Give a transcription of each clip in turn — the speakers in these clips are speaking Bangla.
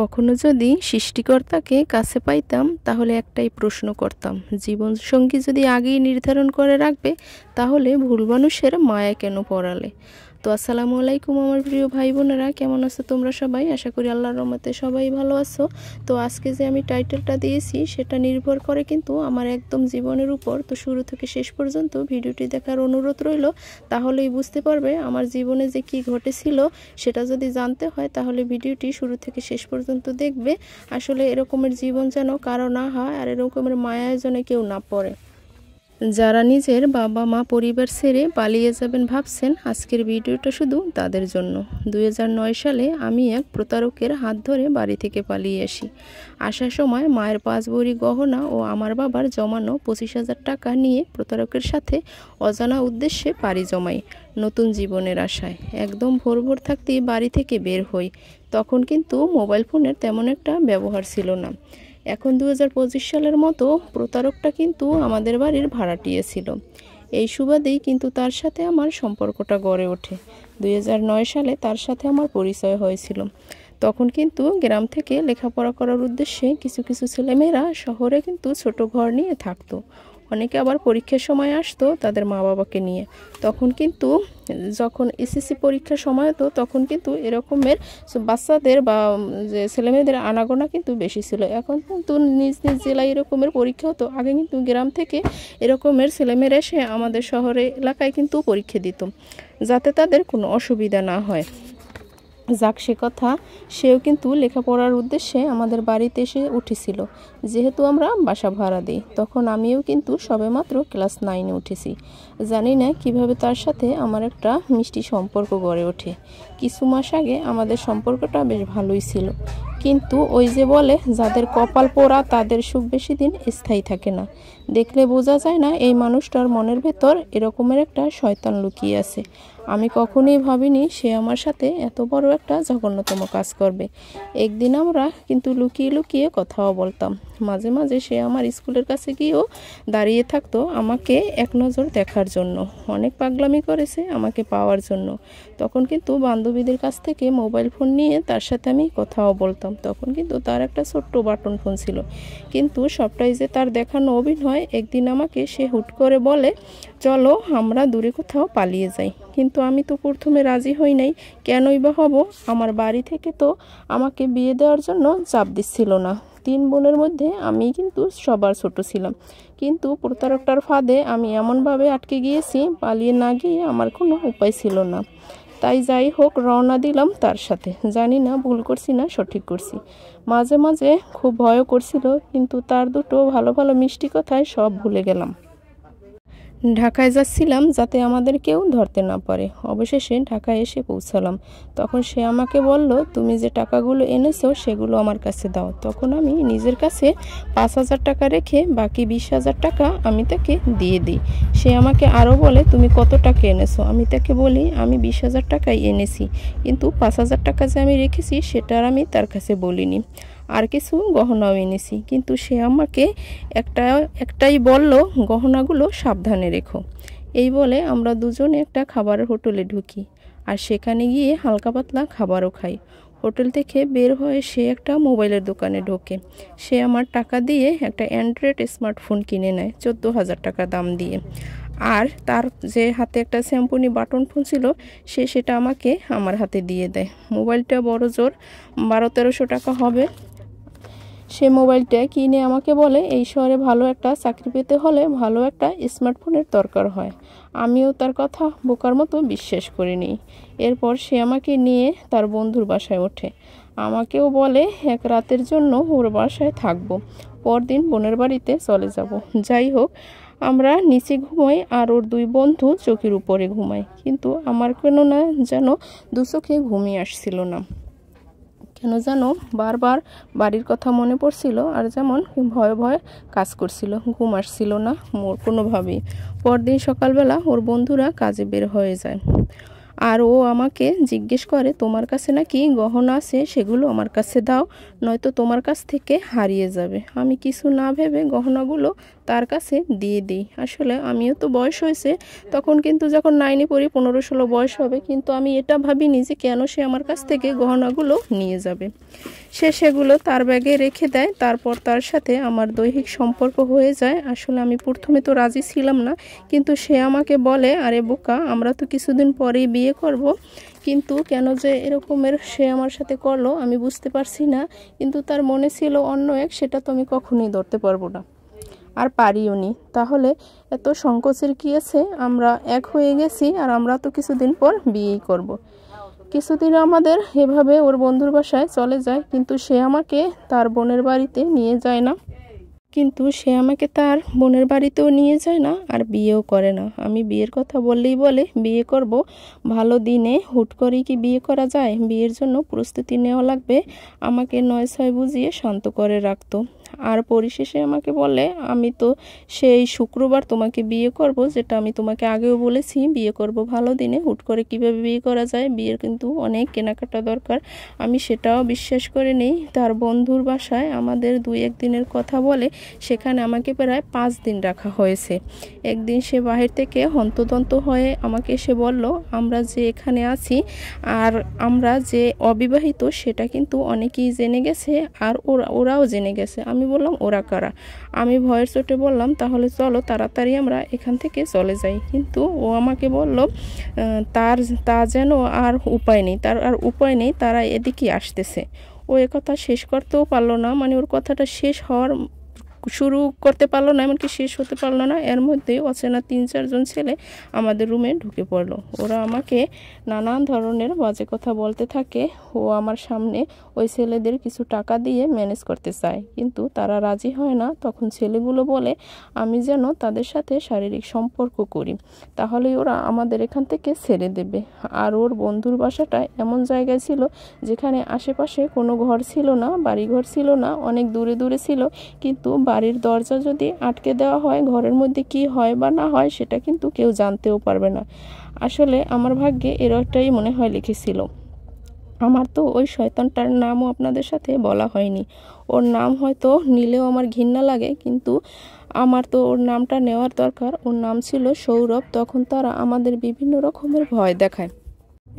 কখনো যদি সৃষ্টিকর্তাকে কাছে পাইতাম তাহলে একটাই প্রশ্ন করতাম, জীবনসঙ্গী যদি আগেই নির্ধারণ করে রাখবে তাহলে ভুল মানুষের মায়া কেন পড়ালে। তো আসসালামু আলাইকুম আমার প্রিয় ভাই বোনেরা, কেমন আছো তোমরা সবাই? আশা করি আল্লাহর রহমতে সবাই ভালো আছো। তো আজকে যে আমি টাইটেলটা দিয়েছি সেটা নির্ভর করে কিন্তু আমার একদম জীবনের উপর। তো শুরু থেকে শেষ পর্যন্ত ভিডিওটি দেখার অনুরোধ রইল, তাহলেই বুঝতে পারবে আমার জীবনে যে কি ঘটেছিল। সেটা যদি জানতে হয় তাহলে ভিডিওটি শুরু থেকে শেষ পর্যন্ত দেখবে। আসলে এরকমের জীবন যেন কারো না হয়, আর এরকমের মায়ায় যেন কেউ না পড়ে। যারা নিজের বাবা মা পরিবার ছেড়ে পালিয়ে যাবেন ভাবছেন, আজকের ভিডিওটা শুধু তাদের জন্য। 2009 সালে আমি এক প্রতারকের হাত ধরে বাড়ি থেকে পালিয়ে আসি। আসার সময় মায়ের 5 ভরি গহনা ও আমার বাবার জমানো 25,000 টাকা নিয়ে প্রতারকের সাথে অজানা উদ্দেশ্যে পাড়ি জমাই নতুন জীবনের আশায়। একদম ভোর ভোর থাকতেই বাড়ি থেকে বের হই। তখন কিন্তু মোবাইল ফোনের তেমন একটা ব্যবহার ছিল না। এখন 2025 সালের মতো প্রতারকটা কিন্তু আমাদের বাড়ির ভাড়াটিয়া ছিল। এই সুবাদেই কিন্তু তার সাথে আমার সম্পর্কটা গড়ে ওঠে। 2009 সালে তার সাথে আমার পরিচয় হয়েছিল। তখন কিন্তু গ্রাম থেকে লেখাপড়া করার উদ্দেশ্যে কিছু কিছু ছেলেমেয়েরা শহরে কিন্তু ছোট ঘর নিয়ে থাকতো। অনেকে আবার পরীক্ষার সময় আসতো তাদের মা বাবাকে নিয়ে। তখন কিন্তু যখন এসএসসি পরীক্ষার সময় হতো তখন কিন্তু এরকমের বাচ্চাদের বা যে ছেলেমেয়েদের আনাগোনা কিন্তু বেশি ছিল। এখন কিন্তু নিজ নিজ জেলায় এরকমের পরীক্ষা হতো। আগে কিন্তু গ্রাম থেকে এরকমের ছেলেমেয়েরা এসে আমাদের শহরে এলাকায় কিন্তু পরীক্ষা দিত, যাতে তাদের কোনো অসুবিধা না হয়। যাক, সে কথা, সেও কিন্তু লেখাপড়ার উদ্দেশ্যে আমাদের বাড়িতে এসে উঠেছিল। যেহেতু আমরা বাসা ভাড়া দিই, তখন আমিও কিন্তু সবেমাত্র ক্লাস 9-এ উঠেছি। জানি না কিভাবে তার সাথে আমার একটা মিষ্টি সম্পর্ক গড়ে ওঠে। কিছু মাস আগে আমাদের সম্পর্কটা বেশ ভালোই ছিল, কিন্তু ওই যে বলে, যাদের কপাল পোড়া তাদের সুখ বেশি দিন স্থায়ী থাকে না। দেখলে বোঝা যায় না এই মানুষটার মনের ভেতর এরকমের একটা শয়তান লুকিয়ে আছে। আমি কখনোই ভাবিনি সে আমার সাথে এত বড় একটা জঘন্যতম কাজ করবে। একদিন আমরা কিন্তু লুকিয়ে লুকিয়ে কথাও বলতাম। মাঝে মাঝে সে আমার স্কুলের কাছে গিয়েও দাঁড়িয়ে থাকতো আমাকে এক নজর দেখার জন্য। অনেক পাগলামি করেছে আমাকে পাওয়ার জন্য। তখন কিন্তু বান্ধবীদের কাছ থেকে মোবাইল ফোন নিয়ে তার সাথে আমি কথাও বলতাম। তখন কিন্তু তার একটা ছোট্ট বাটন ফোন ছিল। কিন্তু সবটাই যে তার দেখানো অভিনয়। একদিন আমাকে সে হুট করে বলে, চলো আমরা দূরে কোথাও পালিয়ে যাই। কিন্তু আমি তো প্রথমে রাজি হই নাই। কেনই বা হব? আমার বাড়ি থেকে তো আমাকে বিয়ে দেওয়ার জন্য চাপ দিচ্ছিল না। 3 বোনের মধ্যে আমি কিন্তু সবার ছোট ছিলাম। কিন্তু প্রতারকটার ফাঁদে আমি এমনভাবে আটকে গিয়েছি, পালিয়ে না গিয়ে আমার কোনো উপায় ছিল না। তাই যাই হোক, রওনা দিলাম তার সাথে। জানি না ভুল করছি না সঠিক করছি। মাঝে মাঝে খুব ভয়ও করছিল, কিন্তু তার দুটো ভালো ভালো মিষ্টি কথায় সব ভুলে গেলাম। ঢাকায় যাচ্ছিলাম যাতে আমাদের কেউ ধরতে না পারে। অবশেষে ঢাকায় এসে পৌঁছালাম। তখন সে আমাকে বলল, তুমি যে টাকাগুলো এনেছো সেগুলো আমার কাছে দাও। তখন আমি নিজের কাছে 5,000 টাকা রেখে বাকি 20,000 টাকা আমি তাকে দিয়ে দিই। সে আমাকে আরও বলে, তুমি কত টাকা এনেছো? আমি তাকে বলি, আমি 20,000 টাকাই এনেছি, কিন্তু 5,000 টাকা যে আমি রেখেছি সেটা আর আমি তার কাছে বলিনি। আর কিছু গহনাও এনেছি। কিন্তু সে আমাকে একটাই বলল, গহনাগুলো সাবধানে রেখো। এই বলে আমরা দুজনে একটা খাবারের হোটেলে ঢুকি, আর সেখানে গিয়ে হালকা পাতলা খাবারও খাই। হোটেল থেকে বের হয়ে সে একটা মোবাইলের দোকানে ঢোকে। সে আমার টাকা দিয়ে একটা অ্যান্ড্রয়েড স্মার্টফোন কিনে নেয় 14,000 টাকা দাম দিয়ে। আর তার যে হাতে একটা স্যামসুং বাটন ফোন ছিল সে সেটা আমাকে আমার হাতে দিয়ে দেয়। মোবাইলটা বড় জোর 1200-1300 টাকা হবে। সে মোবাইলটা কিনে আমাকে বলে, এই শহরে ভালো একটা চাকরি পেতে হলে ভালো একটা স্মার্টফোনের দরকার হয়। আমিও তার কথা বোকার মতো বিশ্বাস করিনি। এরপর সে আমাকে নিয়ে তার বন্ধুর বাসায় ওঠে। আমাকেও বলে এক রাতের জন্য ওর বাসায় থাকবো, পরদিন বোনের বাড়িতে চলে যাব। যাই হোক, আমরা নিচে ঘুমাই আর ওর 2 বন্ধু চৌকির উপরে ঘুমায়। কিন্তু আমার কেন না যেন দু চোখে ঘুমই আসছিল না। কেন যেন বারবার বাড়ির কথা মনে পড়ছিল, আর যেমন ভয়ে ভয়ে কাজ করছিল। ঘুম আসছিল না মোর কোনোভাবেই। পরদিন সকালবেলা ওর বন্ধুরা কাজে বের হয়ে যায়, আর ও আমাকে জিজ্ঞেস করে, তোমার কাছে নাকি গহনা আছে, সেগুলো আমার কাছে দাও, নয়তো তোমার কাছ থেকে হারিয়ে যাবে। আমি কিছু না ভেবে গহনাগুলো তার কাছে দিয়ে দিই। আসলে আমিও তো বয়স হয়েছে, তখন কিন্তু যখন 9-এ পড়ি 15-16 বয়স হবে, কিন্তু আমি এটা ভাবিনি যে কেন সে আমার কাছ থেকে গহনাগুলো নিয়ে যাবে। সে সেগুলো তার ব্যাগে রেখে দেয়। তারপর তার সাথে আমার দৈহিক সম্পর্ক হয়ে যায়। আসলে আমি প্রথমে তো রাজি ছিলাম না, কিন্তু সে আমাকে বলে, আরে বোকা, আমরা তো কিছুদিন পরেই বিয়ে করব, কিন্তু কেন যে এরকমের সে আমার সাথে করলো আমি বুঝতে পারছি না। কিন্তু তার মনে ছিল অন্য এক, সেটা তো আমি কখনোই ধরতে পারবো না, আর পারিও নি। তাহলে এত সংকোচের কি আছে? আমরা এক হয়ে গেছি, আর আমরা তো কিছুদিন পর বিয়েই করব। কিছুদিন আমাদের এভাবে ওর বন্ধুর বাসায় চলে যায়, কিন্তু সে আমাকে তার বোনের বাড়িতে নিয়ে যায় না। আর বিয়েও করে না। আমি বিয়ের কথা বললেই বলে বিয়ে করব। ভালো দিনে হুট করেই কি বিয়ে করা যায়? বিয়ের জন্য প্রস্তুতি নেওয়া লাগবে। আমাকে 9-6 বুঝিয়ে শান্ত করে রাখতো। আর পরিশেষে আমাকে বলে, আমি তো সেই শুক্রবার তোমাকে বিয়ে করব, যেটা আমি তোমাকে আগেও বলেছি, বিয়ে করব ভালো দিনে, হুট করে কিভাবে বিয়ে করা যায়? বিয়ের কিন্তু অনেক কেনাকাটা দরকার। আমি সেটাও বিশ্বাস করে নেই। তার বন্ধুর বাসায় আমাদের 2-1 দিনের কথা বলে, সেখানে আমাকে প্রায় 5 দিন রাখা হয়েছে। একদিন সে বাহির থেকে হন্তদন্ত হয়ে আমাকে এসে বলল, আমরা যে এখানে আছি আর আমরা যে অবিবাহিত সেটা কিন্তু অনেকেই জেনে গেছে, আর ওরাও জেনে গেছে। আমি বললাম, ওরা কারা? আমি ভয়ের চোটে বললাম, তাহলে চলো তাড়াতাড়ি আমরা এখান থেকে চলে যাই। কিন্তু ও আমাকে বলল, তা যেন আর উপায় নেই, তারা এদিকে আসতেছে। ও একথা শেষ করতেও পারলো না, মানে ওর কথাটা শুরু করতে পারলো না, এমনকি শেষ হতে পারলো না। এর মধ্যে অচেনা 3-4 জন ছেলে আমাদের রুমে ঢুকে পড়লো। ওরা আমাকে নানান ধরনের বাজে কথা বলতে থাকে। ও আমার সামনে ওই ছেলেদের কিছু টাকা দিয়ে ম্যানেজ করতে চায়, কিন্তু তারা রাজি হয় না। তখন ছেলেগুলো বলে আমি যেন তাদের সাথে শারীরিক সম্পর্ক করি, তাহলেই ওরা আমাদের এখান থেকে ছেড়ে দেবে। আর ওর বন্ধুর বাসাটা এমন জায়গায় ছিল যেখানে আশেপাশে কোনো ঘর ছিল না, বাড়িঘর ছিল না, অনেক দূরে দূরে ছিল। কিন্তু বাড়ির দরজা যদি আটকে দেওয়া হয়, ঘরের মধ্যে কি হয় বা না হয় সেটা কিন্তু কেউ জানতেও পারবে না। আসলে আমার ভাগ্যে এরকমটাই মনে হয় লিখেছিল। আমার তো ওই শয়তানটার নামও আপনাদের সাথে বলা হয়নি। ওর নাম হয়তো নিলেও আমার ঘৃণা লাগে, কিন্তু আমার তো ওর নামটা নেওয়ার দরকার। ওর নাম ছিল সৌরভ। তখন তারা আমাদের বিভিন্ন রকমের ভয় দেখায়।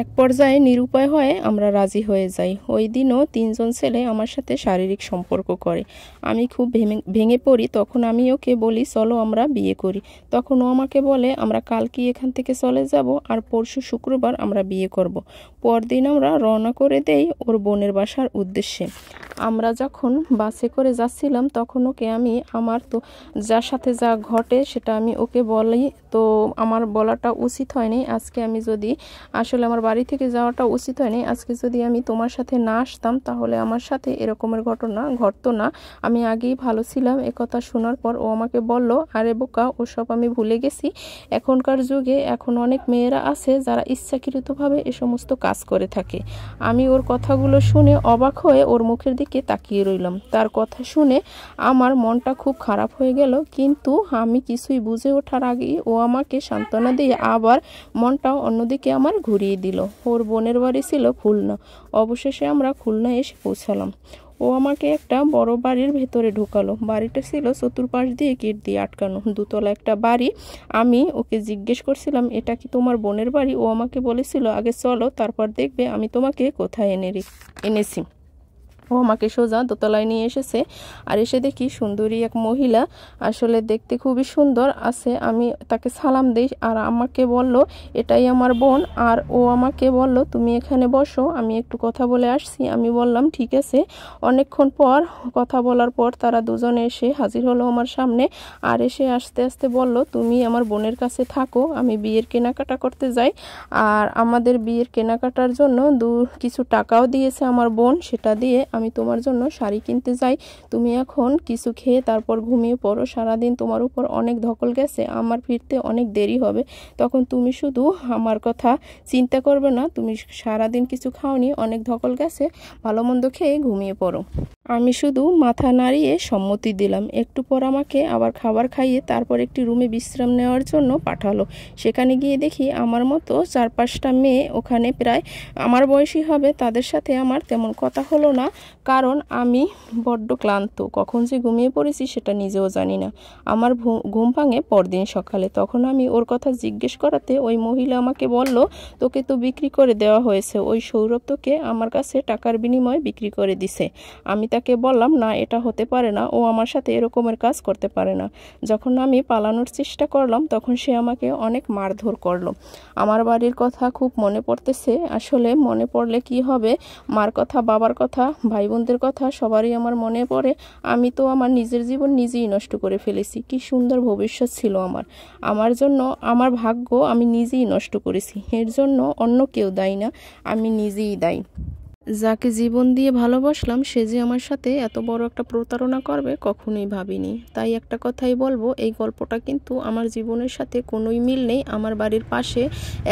এক পর্যায়ে নিরুপায় হয়ে আমরা রাজি হয়ে যাই। ওই দিনও 3 জন ছেলে আমার সাথে শারীরিক সম্পর্ক করে। আমি খুব ভেঙে পড়ি। তখন আমি ওকে বলি, চলো আমরা বিয়ে করি। তখন ও আমাকে বলে, আমরা কালকে এখান থেকে চলে যাব, আর পরশু শুক্রবার আমরা বিয়ে করব। পরদিন আমরা রওনা করে দেই ওর বোনের বাসার উদ্দেশ্যে। আমরা যখন বাসে করে যাচ্ছিলাম, তখন ওকে আমি আমার তো যার সাথে যা ঘটে সেটা আমি ওকে বলি। তো আমার বলাটা উচিত হয়নি আজকে। আসলে আমার বাড়ি থেকে যাওয়াটা উচিত হয়নি আজকে। যদি আমি তোমার সাথে না আসতাম, তাহলে আমার সাথে এরকমের ঘটনা ঘটতো না। আমি আগেই ভালো ছিলাম। একথা শোনার পর ও আমাকে বলল, আরে বোকা, ওসব আমি ভুলে গেছি। এখনকার যুগে এখন অনেক মেয়েরা আছে যারা ইচ্ছাকৃতভাবে এ সমস্ত কাজ করে থাকে। আমি ওর কথাগুলো শুনে অবাক হয়ে ওর মুখের দিকে তাকিয়ে রইলাম। তার কথা শুনে আমার মনটা খুব খারাপ হয়ে গেল, কিন্তু আমি কিছুই বুঝে ওঠার আগেই ও আমাকে সান্ত্বনা দিয়ে আবার মনটা অন্যদিকে আমার ঘুরিয়ে দিল। ওর বোনের বাড়ি ছিল খুলনা। অবশেষে আমরা খুলনা এসে পৌঁছালাম। ও আমাকে একটা বড় বাড়ির ভেতরে ঢোকালো। বাড়িটা ছিল চতুর্পাশ দিয়ে গেট দিয়ে আটকানো, 2 তলা একটা বাড়ি। আমি ওকে জিজ্ঞেস করছিলাম, এটা কি তোমার বোনের বাড়ি? ও আমাকে বলেছিল, আগে চলো, তারপর দেখবে আমি তোমাকে কোথায় এনেছি। ও আমাকে সোজা দোতলায় নিয়ে এসেছে। আর এসে দেখি সুন্দরী এক মহিলা, আসলে দেখতে খুবই সুন্দর আছে। আমি তাকে সালাম দিই, আর আমাকে বলল, এটাই আমার বোন। আর ও আমাকে বলল, তুমি এখানে বসো, আমি একটু কথা বলে আসছি। আমি বললাম, ঠিক আছে। অনেকক্ষণ পর কথা বলার পর তারা দুজনে এসে হাজির হলো আমার সামনে। আর এসে আস্তে আস্তে বলল, তুমি আমার বোনের কাছে থাকো, আমি বিয়ের কেনাকাটা করতে যাই। আর আমাদের বিয়ের কেনাকাটার জন্য কিছু টাকাও দিয়েছে আমার বোন, সেটা দিয়ে আমি তোমার জন্য শাড়ি কিনতে যাই। তুমি এখন কিছু খেয়ে তারপর ঘুমিয়ে পড়ো। সারাদিন তোমার উপর অনেক ধকল গেছে, আমার ফিরতে অনেক দেরি হবে। তখন তুমি শুধু আমার কথা চিন্তা করবে না। তুমি সারাদিন কিছু খাওনি, অনেক ধকল গেছে, ভালো মন্দ খেয়ে ঘুমিয়ে পড়ো। আমি শুধু মাথা নাড়িয়ে সম্মতি দিলাম। একটু পর আমাকে আবার খাবার খাইয়ে তারপর একটি রুমে বিশ্রাম নেওয়ার জন্য পাঠালো। সেখানে গিয়ে দেখি আমার মতো 4-5টা মেয়ে ওখানে প্রায় আমার বয়সী হবে, তাদের সাথে আমার তেমন কথা হলো না, কারণ আমি বড্ড ক্লান্ত। কখন যে ঘুমিয়ে পড়েছি সেটা নিজেও জানি না। আমার ঘুম ভাঙে পরদিন সকালে। তখন আমি ওর কথা জিজ্ঞেস করাতে ওই মহিলা আমাকে বলল, তোকে তো বিক্রি করে দেওয়া হয়েছে, ওই সৌরভ তোকে আমার কাছে টাকার বিনিময়ে বিক্রি করে দিছে। আমি তাকে বললাম, না এটা হতে পারে না, ও আমার সাথে এরকমের কাজ করতে পারে না। যখন আমি পালানোর চেষ্টা করলাম তখন সে আমাকে অনেক মারধর করলো। আমার বাড়ির কথা খুব মনে পড়তেছে। আসলে মনে পড়লে কি হবে, মার কথা, বাবার কথা, ভাই বোনদের কথা সবারই আমার মনে পড়ে। আমি তো আমার নিজের জীবন নিজেই নষ্ট করে ফেলেছি। কি সুন্দর ভবিষ্যৎ ছিল আমার। আমার জন্য আমার ভাগ্য আমি নিজেই নষ্ট করেছি। এর জন্য অন্য কেউ দায়ী না, আমি নিজেই দায়ী। যাকে জীবন দিয়ে ভালোবাসলাম সে যে আমার সাথে এত বড় একটা প্রতারণা করবে কখনোই ভাবিনি। তাই একটা কথাই বলবো, এই গল্পটা কিন্তু আমার জীবনের সাথে কোনোই মিল নেই। আমার বাড়ির পাশে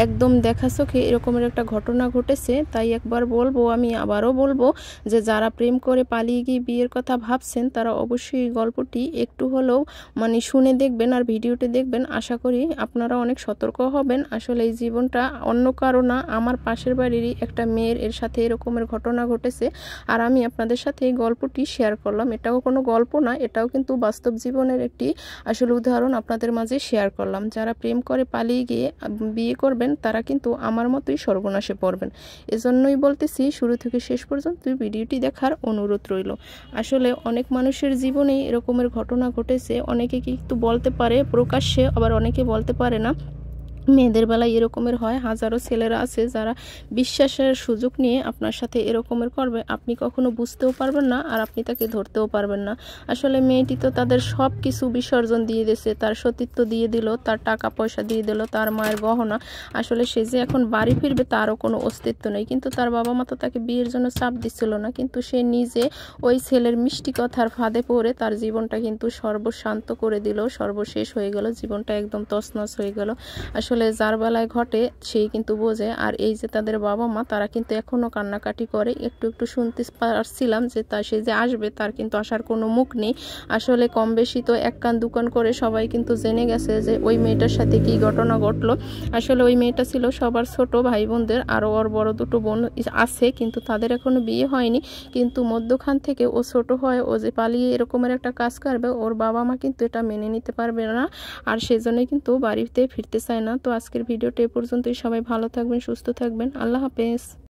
একদম দেখা চোখে এরকমের একটা ঘটনা ঘটেছে। তাই একবার বলবো, আমি আবারও বলবো যে যারা প্রেম করে পালিয়ে গিয়ে বিয়ের কথা ভাবছেন তারা অবশ্যই এই গল্পটি একটু হলেও শুনে দেখবেন আর ভিডিওটি দেখবেন। আশা করি আপনারা অনেক সতর্ক হবেন। আসলে এই জীবনটা অন্য কারো না, আমার পাশের বাড়িরই একটা মেয়ের এর সাথে এরকমের ঘটনা ঘটেছে। আর আমি আপনাদের সাথে এই গল্পটি শেয়ার করলাম। এটাও কোনো গল্প না, এটাও কিন্তু বাস্তব জীবনের একটি আসলে উদাহরণ আপনাদের মাঝে শেয়ার করলাম। যারা প্রেম করে পালিয়ে গিয়ে বিয়ে করবেন তারা কিন্তু আমার মতোই সর্বনাশে পড়বেন। এজন্যই বলতেছি, শুরু থেকে শেষ পর্যন্ত ভিডিওটি দেখার অনুরোধ রইল। আসলে অনেক মানুষের জীবনেই এরকমের ঘটনা ঘটেছে। অনেকে কিন্তু বলতে পারে প্রকাশ্যে, আবার অনেকে বলতে পারে না। মেয়েদের বেলায় এরকমের হয়। হাজারো ছেলেরা আছে যারা বিশ্বাসের সুযোগ নিয়ে আপনার সাথে এরকমের করবে, আপনি কখনো বুঝতেও পারবেন না আর আপনি তাকে ধরতেও পারবেন না। আসলে মেয়েটি তো তাদের সব কিছু বিসর্জন দিয়ে দিয়েছে, তার সতীত্ব দিয়ে দিল, তার টাকা পয়সা দিয়ে দিল, তার মায়ের গহনা। আসলে সে যে এখন বাড়ি ফিরবে তারও কোনো অস্তিত্ব নেই। কিন্তু তার বাবা মা তো তাকে বিয়ের জন্য চাপ দিচ্ছিল না, কিন্তু সে নিজে ওই ছেলের মিষ্টি কথার ফাঁদে পড়ে তার জীবনটা কিন্তু সর্বশান্ত করে দিল, সর্বশেষ হয়ে গেল, জীবনটা একদম তছনছ হয়ে গেল। আসলে যার বেলায় ঘটে সেই কিন্তু বোঝে। আর এই যে তাদের বাবা মা, তারা কিন্তু এখনো কান্নাকাটি করে। একটু একটু শুনতে পারছিলাম যে সে যে আসবে তার কিন্তু আসার কোনো মুখ নেই। আসলে কম বেশি তো এক কান দুকান করে সবাই কিন্তু জেনে গেছে যে ওই মেয়েটার সাথে কি ঘটনা ঘটলো। আসলে ওই মেয়েটা ছিল সবার ছোট ভাই বোনদের, আরও ওর বড় দুটো বোন আছে কিন্তু তাদের এখনো বিয়ে হয়নি। কিন্তু মধ্যখান থেকে ও ছোট হয়, ও যে পালিয়ে এরকমের একটা কাজ করবে ওর বাবা মা কিন্তু এটা মেনে নিতে পারবে না, আর সেজন্যই কিন্তু বাড়িতে ফিরতে চায় না। তো আজকের ভিডিওটা এ পর্যন্তই। সবাই ভালো থাকবেন, সুস্থ থাকবেন। আল্লাহ হাফেজ।